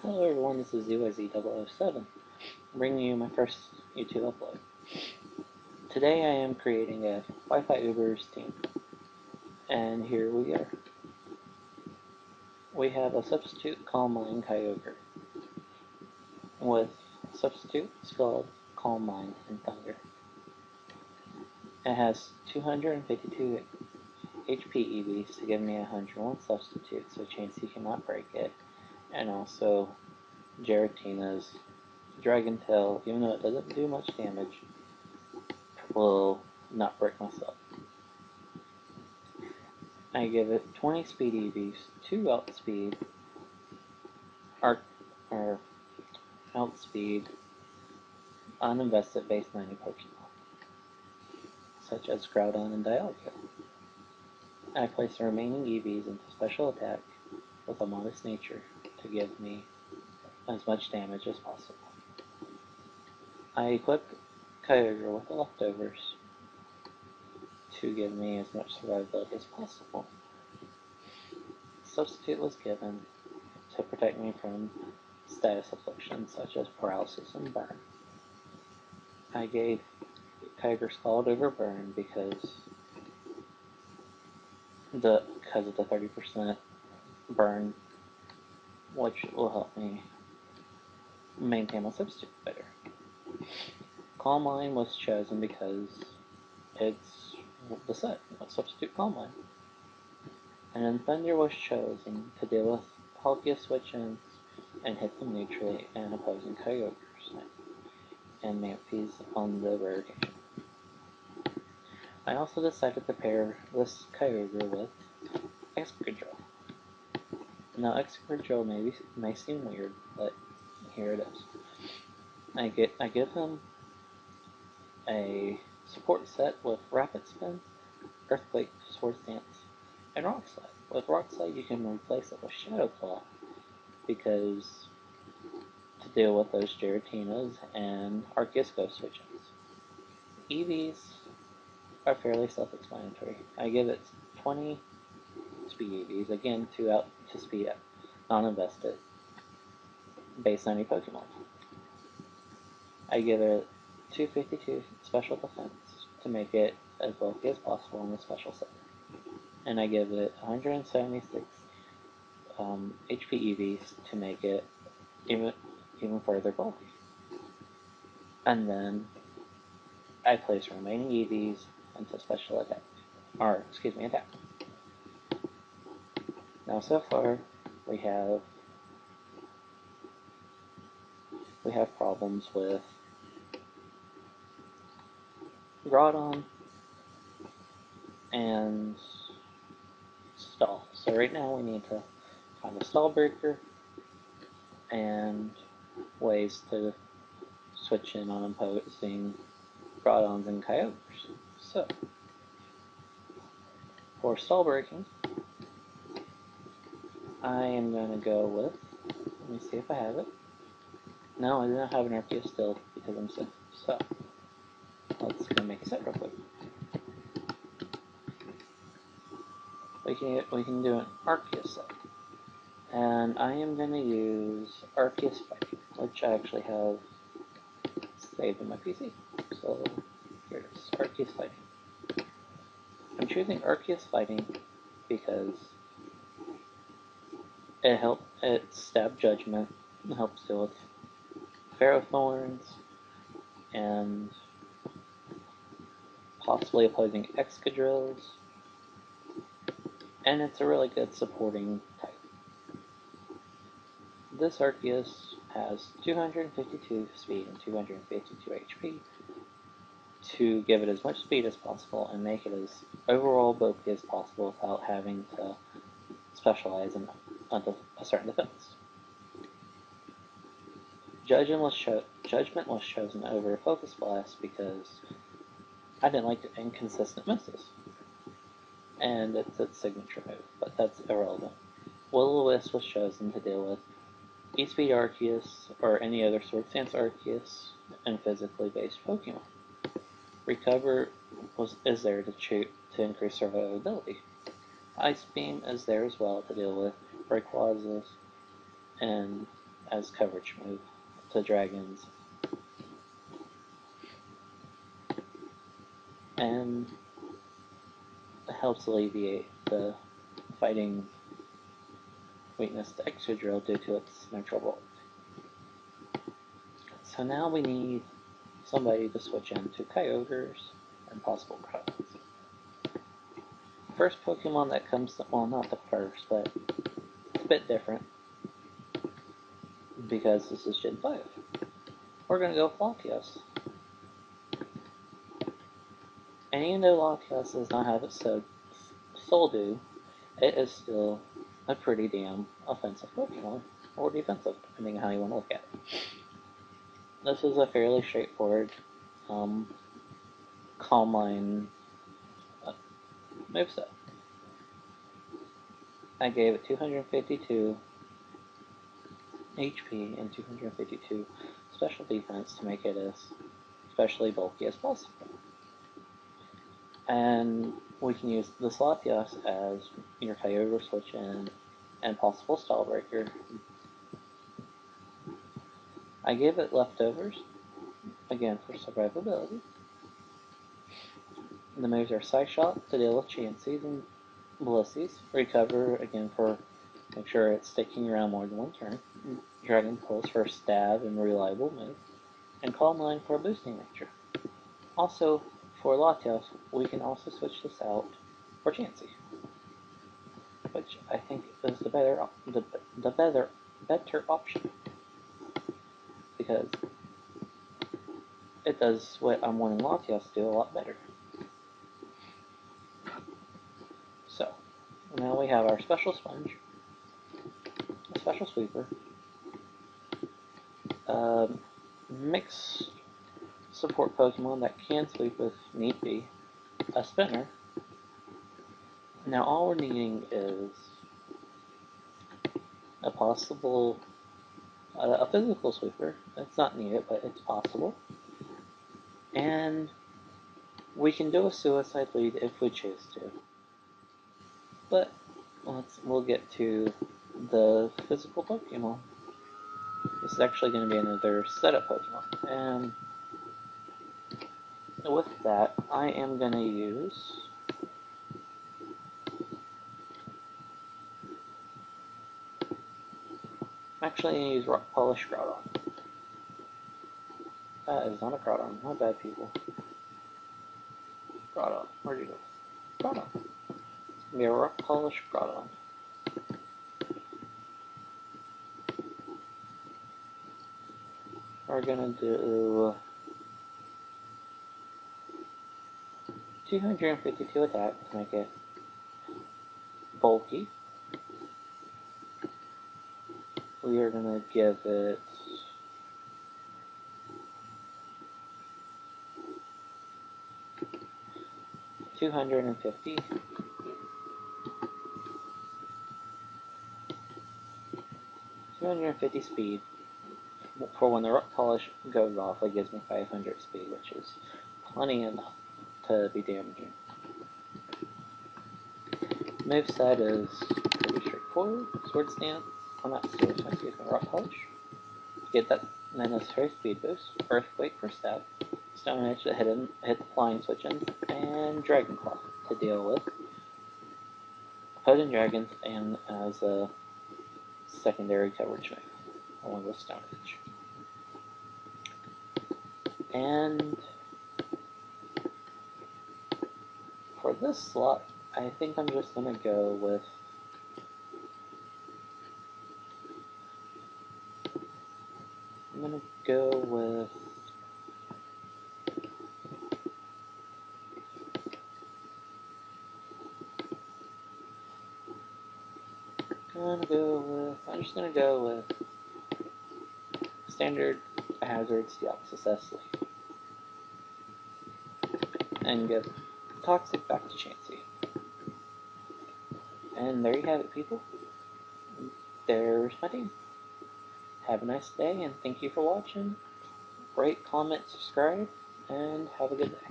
Hello everyone, this is ZYZ007, bringing you my first YouTube upload. Today I am creating a Wi-Fi Ubers team, and here we are. We have a substitute Calm Mind Kyogre, with substitutes called Calm Mind and Thunder. It has 252 HP EVs to give me 101 substitute, so Chansey cannot break it, and also Giratina's Dragon Tail, even though it doesn't do much damage, will not break myself. I give it 20 speed EVs, 2 outspeed, outspeed, uninvested base 90 Pokemon, such as Groudon and Dialga. I place the remaining EVs into special attack with a modest nature to give me as much damage as possible. I equip Kyogre with the leftovers to give me as much survivability as possible. Substitute was given to protect me from status afflictions such as paralysis and burn. I gave Kyogre Scald over burn because of the 30% burn, which will help me maintain my substitute better. Calm Mind was chosen because it's the set of substitute Calm Mind. And then Thunder was chosen to deal with Palkia switch-ins and hit them neutrally and opposing Kyogres and Manaphy's on the rare occasion. I also decided to pair this Kyogre with Excadrill. Now Excadrill may seem weird, but here it is. I give him a support set with Rapid Spin, Earthquake, Swords Dance, and Rock Slide. With Rock Slide, you can replace it with Shadow Claw because to deal with those Giratinas and Arceus Ghost switch-ins. EVs are fairly self-explanatory. I give it 20 speed EVs, again to speed up, non-invested, base 90 Pokemon. I give it 252 special defense to make it as bulky as possible in the special set. And I give it 176 HP EVs to make it even further bulky. And then I place remaining EVs into special attack. Attack. Now so far we have problems with Groudon and Stall. So right now we need to find a Stall breaker and ways to switch in on opposing Groudons and Kyogres. So for Stall breaking, I am going to go with, let me see if I have it. No, I do not have an Arceus still because I'm sick. So let's go make a set real quick. We can do an Arceus set. And I am going to use Arceus Fighting, which I actually have saved in my PC. So here it is, Arceus Fighting. I'm choosing Arceus Fighting because it Stab Judgment, it helps deal with Ferrothorns and possibly opposing Excadrills, and it's a really good supporting type. This Arceus has 252 speed and 252 HP to give it as much speed as possible and make it as overall bulky as possible without having to specialize in a certain defense. Judgment was chosen over Focus Blast because I didn't like the inconsistent misses. And it's its signature move, but that's irrelevant. Will-O-Wisp was chosen to deal with E-Speed Arceus or any other Swords Dance Arceus and physically based Pokemon. Recover is there to increase survivability. Ice Beam is there as well to deal with Rayquazas and as coverage move to dragons. And it helps alleviate the fighting weakness to Excadrill due to its neutral volt. So now we need somebody to switch into Kyogres and possible Groudons. First Pokemon that comes to, well, not the first, but it's a bit different because this is Gen 5. We're going to go with Latios. And even though Latios does not have its Soul Dew, it is still a pretty damn offensive Pokemon, or defensive, depending on how you want to look at it. This is a fairly straightforward Calm Mind moveset. I gave it 252 HP and 252 special defense to make it as especially bulky as possible. And we can use this Latios as your Kyogre switch in and possible Stall Breaker. I gave it leftovers, again for survivability. The moves are Psyshock to deal with Chanseys and Blissey's, Recover again for make sure it's sticking around more than one turn, Dragon Pulse for stab and reliable move, and Calm Mind for boosting nature. Also, for Latios, we can also switch this out for Chansey, which I think is the better option, because it does what I'm wanting Latios to do a lot better. So, now we have our Special Sponge, a Special Sweeper, mix support Pokemon that can sweep if need be, a Spinner. Now all we're needing is a possible, a physical sweeper. It's not needed, but it's possible. And we can do a Suicide Lead if we choose to. But we'll get to the physical Pokemon. This is actually going to be another setup Pokemon. And with that, I am going to use actually going to use Rock Polish Groudon. That is not a Groudon. My bad, people. Groudon. Where'd you go? Groudon. It's going to be a Rock Polish Groudon. We're going to do 252 attack to make it bulky. We are going to give it 250 speed. For when the Rock Polish goes off, it gives me 500 speed, which is plenty enough to be damaging. Moveset is pretty straightforward. Sword Stance, Rock Polish. Get that necessary speed boost. Earthquake for stab. Stone Edge to hit the flying switch ins. And Dragon Claw to deal with opposing dragons and as a secondary coverage move, along with Stone Edge. And for this slot, I think I'm just going to go with I'm just going to go with standard hazards, Deoxys S Leaf, and give Toxic back to Chansey. And there you have it, people. There's my team. Have a nice day, and thank you for watching. Rate, comment, subscribe, and have a good day.